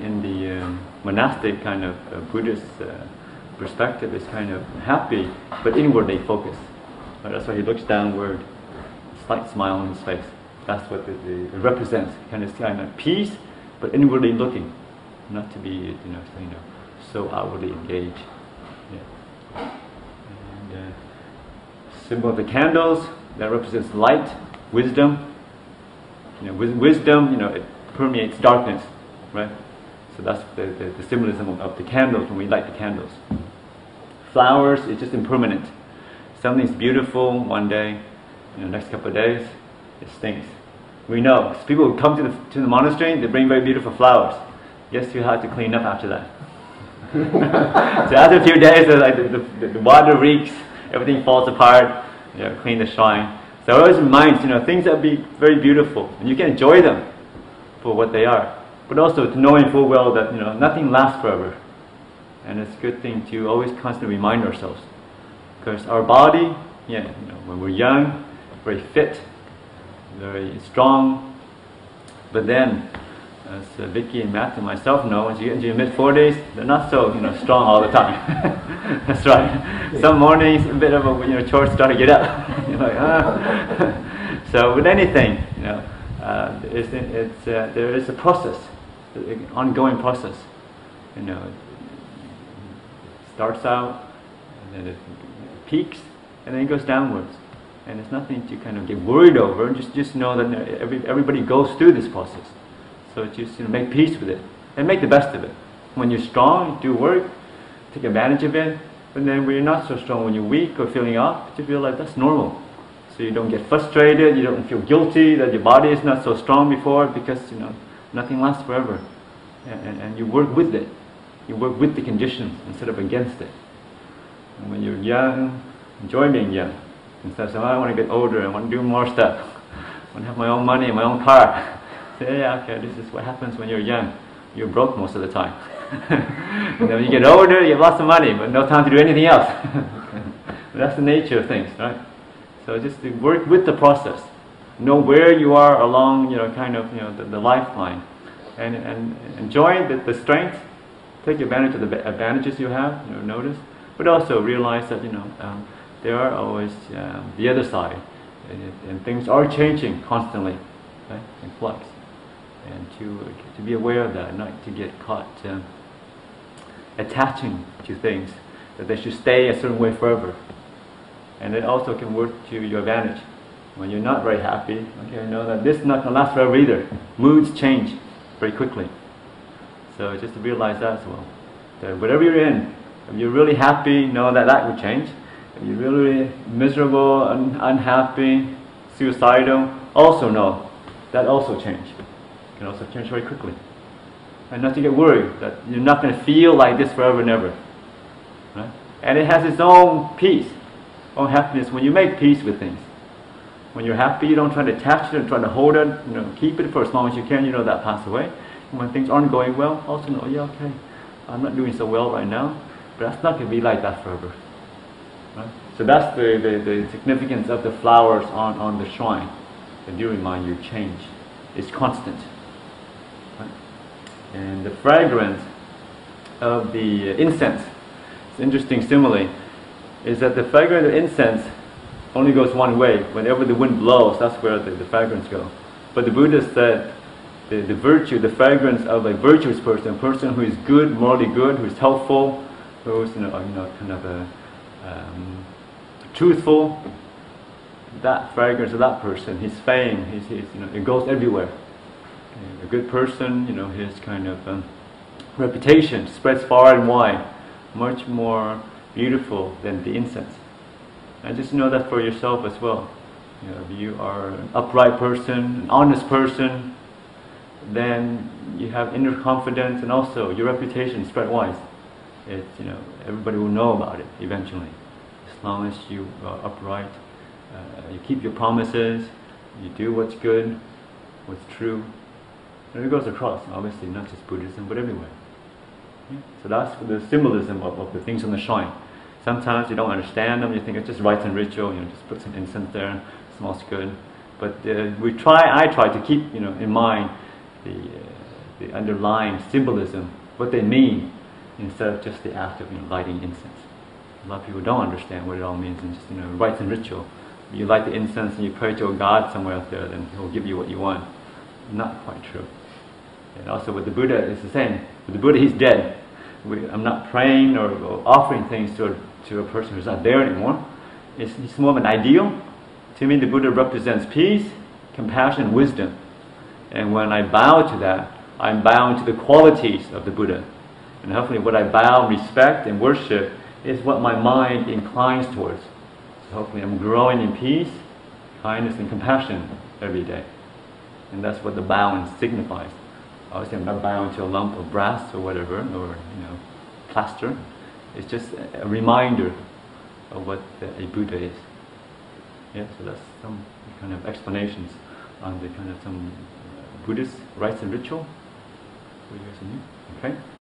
in the monastic kind of Buddhist perspective, is kind of happy, but inwardly focused. Right? That's why he looks downward, slight smile on his face. That's what it represents. Kind of peace, but inwardly looking, not to be so outwardly engaged. Yeah. And symbol of the candles, that represents light, wisdom. Wisdom, it permeates darkness, right? So that's the symbolism of the candles when we light the candles. Flowers, it's just impermanent. Something's beautiful one day, next couple of days, it stinks. We know. So people who come to the monastery, they bring very beautiful flowers. Yes, you have to clean up after that. So after a few days, the water reeks, everything falls apart. Clean the shrine. So it always reminds, things that be very beautiful, and you can enjoy them for what they are. But also knowing full well that nothing lasts forever, and it's a good thing to always constantly remind ourselves, because our body, when we're young, very fit, very strong, but then, as Vicky and Matt and myself know, as you get into your mid-40s, they're not so strong all the time. That's right. Some mornings, a bit of a chore start to get up. You're like, ah. So with anything, there is a process, an ongoing process. It starts out, and then it peaks, and then it goes downwards. And it's nothing to kind of get worried over. Just know that everybody goes through this process. So just make peace with it and make the best of it. When you're strong, do work, take advantage of it. But then when you're not so strong, when you're weak or feeling off, you feel like that's normal. So you don't get frustrated, you don't feel guilty that your body is not so strong before, because nothing lasts forever. And you work with it. You work with the conditions instead of against it. And when you're young, enjoy being young. Instead of saying, I want to get older, I want to do more stuff. I want to have my own money, my own car. Say, yeah, okay, this is what happens when you're young. You're broke most of the time. And then when you get older, you have lots of money, but no time to do anything else. That's the nature of things, right? So just to work with the process. Know where you are along, the lifeline. And enjoy the strength. Take advantage of the advantages you have, notice. But also realize that, there are always the other side. And things are changing constantly, right? In flux. And to be aware of that, not to get caught attaching to things, that they should stay a certain way forever. And it also can work to your advantage. When you're not very happy, okay, know that this is not going to last forever either. Moods change very quickly. So just to realize that as well. That whatever you're in, if you're really happy, know that will change. If you're really miserable, unhappy, suicidal, also know that also change. It can also change very quickly. And not to get worried that you're not going to feel like this forever and ever. Right? And it has its own peace, own happiness when you make peace with things. When you're happy, you don't try to attach it and try to hold it, keep it for as long as you can, that pass away. And when things aren't going well, also know, yeah, okay, I'm not doing so well right now, but that's not going to be like that forever. Right? So that's the significance of the flowers on the shrine. They do remind you change. It's constant. Right? And the fragrance of the incense, it's an interesting simile, is that the fragrance of incense only goes one way. Whenever the wind blows, that's where the fragrance goes. But the Buddha said the virtue, the fragrance of a virtuous person, a person who is good, morally good, who is helpful, who is truthful, that fragrance of that person, his fame, it goes everywhere. A good person, his kind of reputation spreads far and wide, much more beautiful than the incense. And just know that for yourself as well. If you are an upright person, an honest person, then you have inner confidence, and also your reputation spread wide. Everybody will know about it eventually. As long as you are upright, you keep your promises, you do what's good, what's true. And it goes across, obviously, not just Buddhism, but everywhere. Yeah? So that's the symbolism of the things on the shrine. Sometimes you don't understand them, you think it's just rites and ritual, just put some incense there, smells good. But I try to keep in mind the the underlying symbolism, what they mean, instead of just the act of lighting incense. A lot of people don't understand what it all means, and just rites and ritual. You light the incense and you pray to a God somewhere out there, then He'll give you what you want. Not quite true. And also with the Buddha, it's the same. With the Buddha, He's dead. I'm not praying or offering things to a person who's not there anymore. It's more of an ideal. To me, the Buddha represents peace, compassion, wisdom. And when I bow to that, I'm bowing to the qualities of the Buddha. And hopefully what I bow, respect, and worship is what my mind inclines towards. So hopefully I'm growing in peace, kindness, and compassion every day. And that's what the bowing signifies. Obviously I'm not bowing to a lump of brass or whatever, or plaster. It's just a reminder of what a Buddha is. Yeah, so that's some kind of explanations on the kind of some Buddhist rites and ritual for you guys and you. Okay?